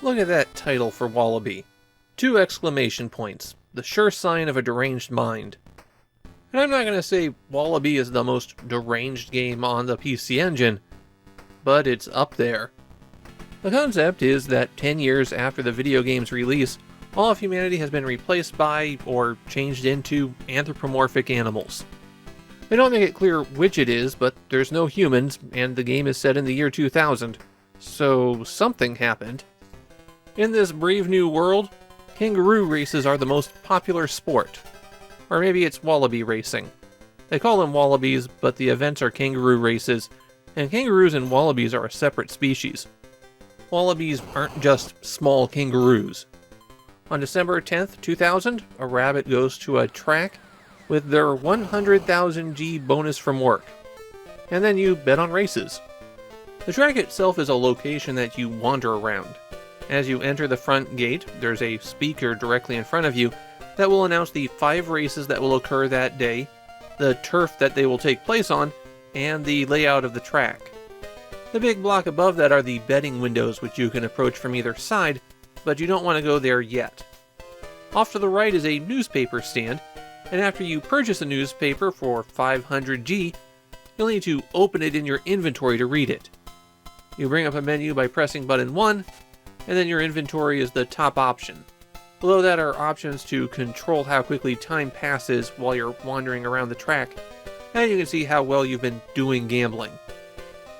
Look at that title for Wallaby. 2 exclamation points. The sure sign of a deranged mind. And I'm not going to say Wallaby is the most deranged game on the PC Engine, but it's up there. The concept is that 10 years after the video game's release, all of humanity has been replaced by, or changed into, anthropomorphic animals. They don't make it clear which it is, but there's no humans, and the game is set in the year 2000, so something happened. In this brave new world, kangaroo races are the most popular sport. Or maybe it's wallaby racing. They call them wallabies, but the events are kangaroo races, and kangaroos and wallabies are a separate species. Wallabies aren't just small kangaroos. On December 10th, 2000, a rabbit goes to a track with their 100,000 G bonus from work. And then you bet on races. The track itself is a location that you wander around. As you enter the front gate, there's a speaker directly in front of you that will announce the 5 races that will occur that day, the turf that they will take place on, and the layout of the track. The big block above that are the betting windows, which you can approach from either side, but you don't want to go there yet. Off to the right is a newspaper stand, and after you purchase a newspaper for 500 G, you'll need to open it in your inventory to read it. You bring up a menu by pressing button 1, and then your inventory is the top option. Below that are options to control how quickly time passes while you're wandering around the track, and you can see how well you've been doing gambling.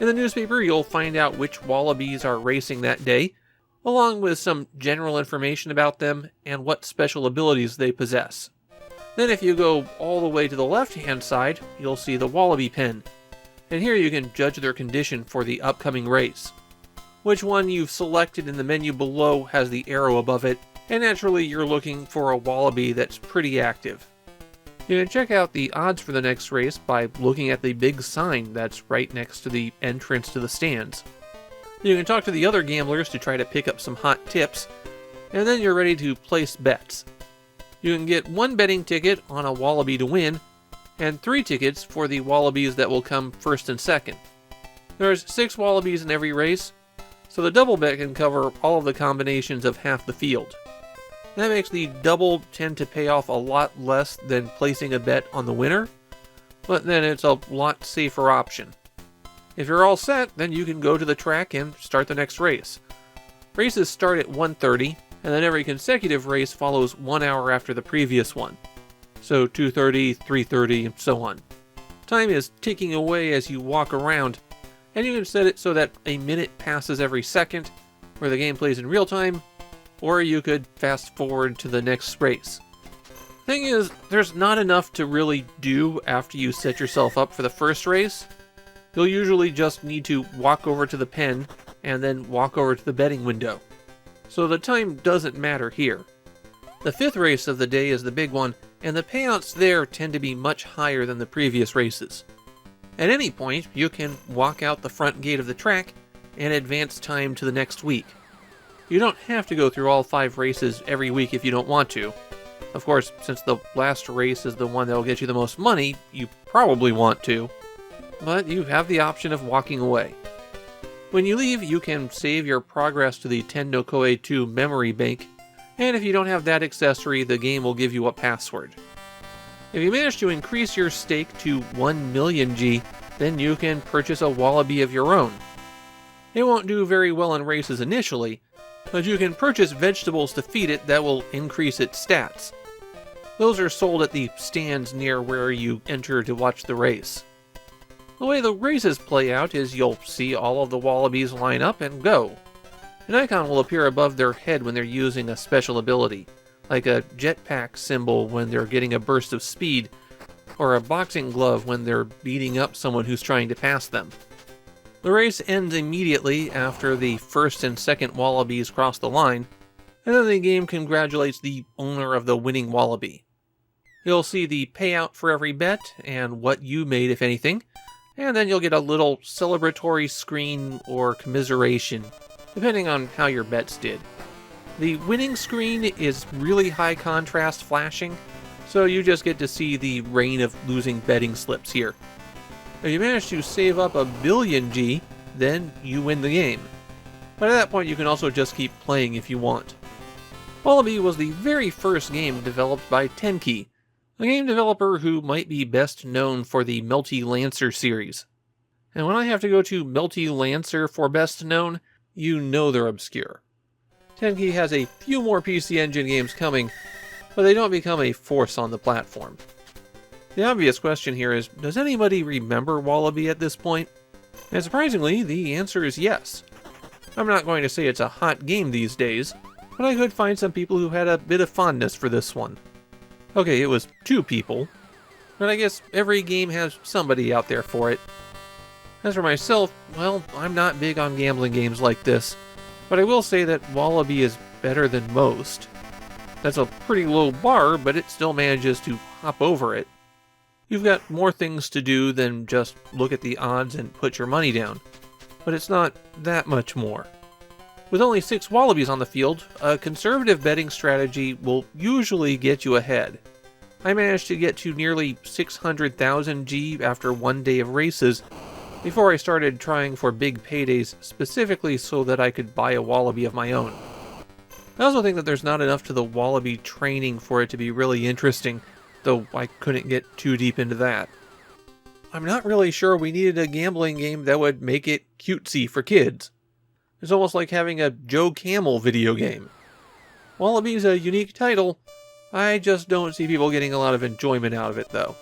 In the newspaper, you'll find out which wallabies are racing that day, along with some general information about them and what special abilities they possess. Then if you go all the way to the left-hand side, you'll see the wallaby pen, and here you can judge their condition for the upcoming race. Which one you've selected in the menu below has the arrow above it, and naturally you're looking for a wallaby that's pretty active. You can check out the odds for the next race by looking at the big sign that's right next to the entrance to the stands. You can talk to the other gamblers to try to pick up some hot tips, and then you're ready to place bets. You can get 1 betting ticket on a wallaby to win, and 3 tickets for the wallabies that will come first and second. There's 6 wallabies in every race, so the double bet can cover all of the combinations of half the field. That makes the double tend to pay off a lot less than placing a bet on the winner, but then it's a lot safer option. If you're all set, then you can go to the track and start the next race. Races start at 1:30, and then every consecutive race follows 1 hour after the previous one. So 2:30, 3:30, and so on. Time is ticking away as you walk around, and you can set it so that a minute passes every second, where the game plays in real time, or you could fast forward to the next race. Thing is, there's not enough to really do after you set yourself up for the first race. You'll usually just need to walk over to the pen, and then walk over to the betting window. So the time doesn't matter here. The 5th race of the day is the big one, and the payouts there tend to be much higher than the previous races. At any point, you can walk out the front gate of the track and advance time to the next week. You don't have to go through all 5 races every week if you don't want to. Of course, since the last race is the one that will get you the most money, you probably want to. But you have the option of walking away. When you leave, you can save your progress to the Tendo Koei 2 memory bank, and if you don't have that accessory, the game will give you a password. If you manage to increase your stake to 1 million G, then you can purchase a wallaby of your own. It won't do very well in races initially, but you can purchase vegetables to feed it that will increase its stats. Those are sold at the stands near where you enter to watch the race. The way the races play out is you'll see all of the wallabies line up and go. An icon will appear above their head when they're using a special ability, like a jetpack symbol when they're getting a burst of speed, or a boxing glove when they're beating up someone who's trying to pass them. The race ends immediately after the first and second wallabies cross the line, and then the game congratulates the owner of the winning wallaby. You'll see the payout for every bet, and what you made if anything, and then you'll get a little celebratory screen or commiseration, depending on how your bets did. The winning screen is really high contrast flashing, so you just get to see the rain of losing betting slips here. If you manage to save up 1 billion G, then you win the game. but at that point you can also just keep playing if you want. Wallaby was the very first game developed by Tenkey, a game developer who might be best known for the Melty Lancer series. And when I have to go to Melty Lancer for best known, you know they're obscure. Tenkey has a few more PC Engine games coming, but they don't become a force on the platform. The obvious question here is, does anybody remember Wallaby at this point? And surprisingly, the answer is yes. I'm not going to say it's a hot game these days, but I could find some people who had a bit of fondness for this one. Okay, it was 2 people, but I guess every game has somebody out there for it. As for myself, well, I'm not big on gambling games like this, but I will say that Wallaby is better than most. That's a pretty low bar, but it still manages to hop over it. You've got more things to do than just look at the odds and put your money down, but it's not that much more. With only 6 Wallabies on the field, a conservative betting strategy will usually get you ahead. I managed to get to nearly 600,000 G after one day of races, before I started trying for big paydays specifically so that I could buy a Wallaby of my own. I also think that there's not enough to the Wallaby training for it to be really interesting, though I couldn't get too deep into that. I'm not really sure we needed a gambling game that would make it cutesy for kids. It's almost like having a Joe Camel video game. Wallaby's a unique title, I just don't see people getting a lot of enjoyment out of it though.